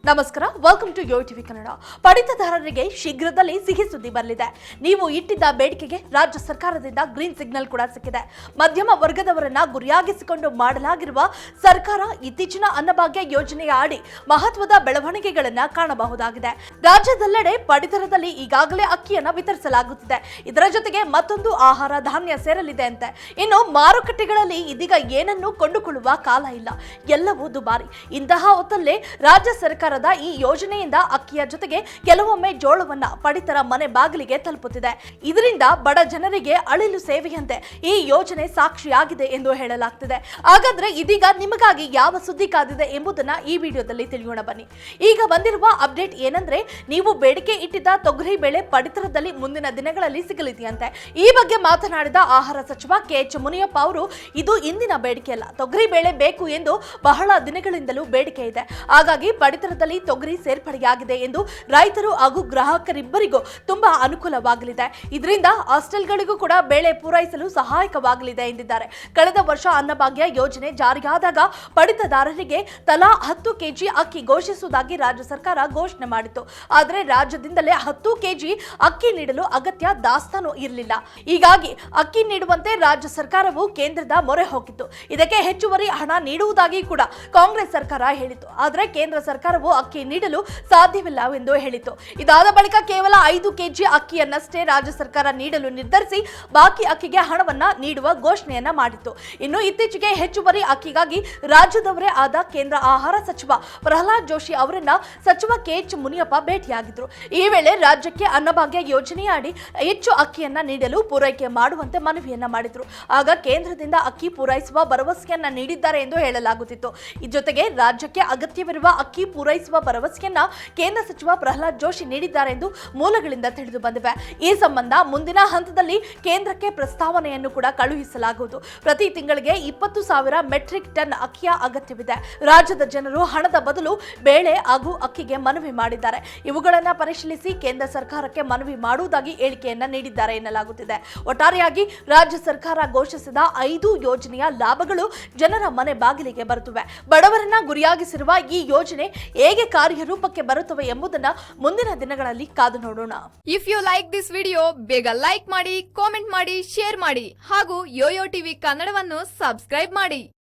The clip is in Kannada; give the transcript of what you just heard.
ನಮಸ್ಕಾರ, welcome to Yo TV Kannada. ಪಡಿತರದಾರರಿಗೆ ಶೀಘ್ರದಲ್ಲಿ ಸಿಹಿ ಸುದ್ದಿ ಬರಲಿದೆ. ನೀವು ಇಟ್ಟಿದ್ದ ಬೇಡಿಕೆಗೆ ರಾಜ್ಯ ಸರ್ಕಾರದಿಂದ ಗ್ರೀನ್ ಸಿಗ್ನಲ್ ಕೂಡ ಸಿಕ್ಕಿದೆ. ಮಧ್ಯಮ ವರ್ಗದವರನ್ನ ಗುರಿಯಾಗಿಸಿಕೊಂಡು ಮಾಡಲಾಗಿರುವ ಸರ್ಕಾರ ಇತ್ತೀಚಿನ ಅನ್ನಭಾಗ್ಯ ಯೋಜನೆಯ ಅಡಿ ಮಹತ್ವದ ಬೆಳವಣಿಗೆಗಳನ್ನ ಕಾಣಬಹುದಾಗಿದೆ. ರಾಜ್ಯದೆಲ್ಲೆಡೆ ಪಡಿತರದಲ್ಲಿ ಈಗಾಗಲೇ ಅಕ್ಕಿಯನ್ನ ವಿತರಿಸಲಾಗುತ್ತಿದೆ. ಇದರ ಜೊತೆಗೆ ಮತ್ತೊಂದು ಆಹಾರ ಧಾನ್ಯ ಸೇರಲಿದೆ ಅಂತೆ. ಇನ್ನು ಮಾರುಕಟ್ಟೆಗಳಲ್ಲಿ ಇದೀಗ ಏನನ್ನು ಕೊಂಡುಕೊಳ್ಳುವ ಕಾಲ ಇಲ್ಲ, ಎಲ್ಲವೂ ದುಬಾರಿ. ಇಂತಹ ಹೊತ್ತಲ್ಲೇ ರಾಜ್ಯ ಸರ್ಕಾರದ ಈ ಯೋಜನೆಯಿಂದ ಅಕ್ಕಿಯ ಜೊತೆಗೆ ಕೆಲವೊಮ್ಮೆ ಜೋಳವನ್ನ ಪಡಿತರ ಮನೆ ಬಾಗಿಲಿಗೆ ತಲುಪುತ್ತಿದೆ. ಇದರಿಂದ ಬಡ ಜನರಿಗೆ ಅಳಿಲು ಸೇವೆಯಂತೆ ಈ ಯೋಜನೆ ಸಾಕ್ಷಿಯಾಗಿದೆ ಎಂದು ಹೇಳಲಾಗ್ತಿದೆ. ಹಾಗಾದ್ರೆ ಇದೀಗ ನಿಮಗಾಗಿ ಯಾವ ಸುದ್ದಿ ಕಾದಿದೆ ಎಂಬುದನ್ನ ಈ ವಿಡಿಯೋದಲ್ಲಿ ತಿಳಿಯೋಣ ಬನ್ನಿ. ಈಗ ಬಂದಿರುವ ಅಪ್ಡೇಟ್ ಏನಂದ್ರೆ, ನೀವು ಬೇಡಿಕೆ ಇಟ್ಟಿದ್ದ ತೊಗರಿ ಬೇಳೆ ಪಡಿತರದಲ್ಲಿ ಮುಂದಿನ ದಿನಗಳಲ್ಲಿ ಸಿಗಲಿದೆಯಂತೆ. ಈ ಬಗ್ಗೆ ಮಾತನಾಡಿದ ಆಹಾರ ಸಚಿವ ಕೆ.ಎಚ್. ಮುನಿಯಪ್ಪ ಅವರು, ಇದು ಇಂದಿನ ಬೇಡಿಕೆ ಅಲ್ಲ, ತೊಗರಿ ಬೇಳೆ ಬೇಕು ಎಂದು ಬಹಳ ದಿನಗಳಿಂದಲೂ ಬೇಡಿಕೆ ಇದೆ. ಹಾಗಾಗಿ ಪಡಿತರದಲ್ಲಿ ತೊಗರಿ ಸೇರ್ಪಡೆಯಾಗಿದೆ ಎಂದು ರೈತರು ಹಾಗೂ ಗ್ರಾಹಕರಿಬ್ಬರಿಗೂ ತುಂಬಾ ಅನುಕೂಲವಾಗಲಿದೆ. ಇದರಿಂದ ಹಾಸ್ಟೆಲ್ಗಳಿಗೂ ಕೂಡ ಬೇಳೆ ಪೂರೈಸಲು ಸಹಾಯಕವಾಗಲಿದೆ ಎಂದಿದ್ದಾರೆ. ಕಳೆದ ವರ್ಷ ಅನ್ನಭಾಗ್ಯ ಯೋಜನೆ ಜಾರಿಯಾದಾಗ ಪಡಿತದಾರರಿಗೆ ತಲಾ 10 ಕೆಜಿ ಅಕ್ಕಿ ಘೋಷಿಸುವುದಾಗಿ ರಾಜ್ಯ ಸರ್ಕಾರ ಘೋಷಣೆ ಮಾಡಿತ್ತು. ಆದರೆ ರಾಜ್ಯದಿಂದಲೇ 10 ಕೆಜಿ ಅಕ್ಕಿ ನೀಡಲು ಅಗತ್ಯ ದಾಸ್ತಾನು ಇರಲಿಲ್ಲ. ಹೀಗಾಗಿ ಅಕ್ಕಿ ನೀಡುವಂತೆ ರಾಜ್ಯ ಸರ್ಕಾರವು ಕೇಂದ್ರದ ಮೊರೆ ಹೋಗಿತ್ತು. ಇದಕ್ಕೆ ಹೆಚ್ಚುವರಿ ಹಣ ನೀಡುವುದಾಗಿ ಕೂಡ ಕಾಂಗ್ರೆಸ್ ಸರ್ಕಾರ ಹೇಳಿತ್ತು. ಆದರೆ ಕೇಂದ್ರ ಸರ್ಕಾರವು ಅಕ್ಕಿ ನೀಡಲು ಸಾಧ್ಯವಿಲ್ಲ ಎಂದು ಹೇಳಿತ್ತು. ಇದಾದ ಬಳಿಕ ಕೇವಲ 5 ಕೆಜಿ ಅಕ್ಕಿಯನ್ನಷ್ಟೇ ರಾಜ್ಯ ಸರ್ಕಾರ ನೀಡಲು ನಿರ್ಧರಿಸಿ ಬಾಕಿ ಅಕ್ಕಿಗೆ ಹಣವನ್ನ ನೀಡುವ ಘೋಷಣೆಯನ್ನ ಮಾಡಿತ್ತು. ಇನ್ನು ಇತ್ತೀಚೆಗೆ ಹೆಚ್ಚುವರಿ ಅಕ್ಕಿಗಾಗಿ ರಾಜ್ಯದವರೇ ಆದ ಕೇಂದ್ರ ಆಹಾರ ಸಚಿವ ಪ್ರಹ್ಲಾದ್ ಜೋಶಿ ಅವರನ್ನ ಸಚಿವ ಕೆ.ಎಚ್. ಮುನಿಯಪ್ಪ ಭೇಟಿಯಾಗಿದ್ರು. ಈ ವೇಳೆ ರಾಜ್ಯಕ್ಕೆ ಅನ್ನಭಾಗ್ಯ ಯೋಜನೆಯ ಅಡಿ ಹೆಚ್ಚು ಅಕ್ಕಿಯನ್ನ ನೀಡಲು ಪೂರೈಕೆ ಮಾಡುವಂತೆ ಮನವಿಯನ್ನ ಮಾಡಿದ್ರು. ಆಗ ಕೇಂದ್ರದಿಂದ ಅಕ್ಕಿ ಪೂರೈಸುವ ಭರವಸೆಯನ್ನ ನೀಡಿದ್ದಾರೆ ಎಂದು ಹೇಳಲಾಗುತ್ತಿತ್ತು. ಈ ಜೊತೆಗೆ ರಾಜ್ಯಕ್ಕೆ ಅಗತ್ಯವಿರುವ ಅಕ್ಕಿ ಪೂರೈಸುವ ಭರವಸೆಯನ್ನ ಕೇಂದ್ರ ಸಚಿವ ಪ್ರಹ್ಲಾದ್ ಜೋಶಿ ನೀಡಿದ್ದಾರೆ ಎಂದು ಮೂಲಗಳಿಂದ ತಿಳಿದು ಬಂದಿವೆ. ಈ ಸಂಬಂಧ ಮುಂದಿನ ಹಂತದಲ್ಲಿ ಕೇಂದ್ರಕ್ಕೆ ಪ್ರಸ್ತಾವನೆಯನ್ನು ಕೂಡ ಕಳುಹಿಸಲಾಗುವುದು. ಪ್ರತಿ ತಿಂಗಳಿಗೆ 20,000 ಮೆಟ್ರಿಕ್ ಟನ್ ಅಕ್ಕಿಯ ಅಗತ್ಯವಿದೆ. ರಾಜ್ಯದ ಜನರು ಹಣದ ಬದಲು ಬೇಳೆ ಹಾಗೂ ಅಕ್ಕಿಗೆ ಮನವಿ ಮಾಡಿದ್ದಾರೆ. ಇವುಗಳನ್ನು ಪರಿಶೀಲಿಸಿ ಕೇಂದ್ರ ಸರ್ಕಾರಕ್ಕೆ ಮನವಿ ಮಾಡುವುದಾಗಿ ಹೇಳಿಕೆಯನ್ನ ನೀಡಿದ್ದಾರೆ ಎನ್ನಲಾಗುತ್ತಿದೆ. ಒಟ್ಟಾರೆಯಾಗಿ ರಾಜ್ಯ ಸರ್ಕಾರ ಘೋಷಿಸಿದ 5 ಯೋಜನೆಯ ಲಾಭಗಳು ಜನರ ಮನೆ ಬಾಗಿಲಿಗೆ ಬರುತ್ತವೆ. ಬಡವರನ್ನ ಗುರಿಯಾಗಿಸಿರುವ ಈ ಯೋಜನೆ ಹೇಗೆ ಕಾರ್ಯರೂಪಕ್ಕೆ ಬರುತ್ತವೆ ಎಂಬುದನ್ನ ಮುಂದಿನ ದಿನಗಳಲ್ಲಿ ಕಾದು ನೋಡೋಣ. If you like this video, ಬೇಗ ಲೈಕ್ ಮಾಡಿ, ಕಾಮೆಂಟ್ ಮಾಡಿ, ಶೇರ್ ಮಾಡಿ ಹಾಗೂ ಯೋಯೋ ಟಿವಿ ಕನ್ನಡವನ್ನು ಸಬ್ಸ್ಕ್ರೈಬ್ ಮಾಡಿ.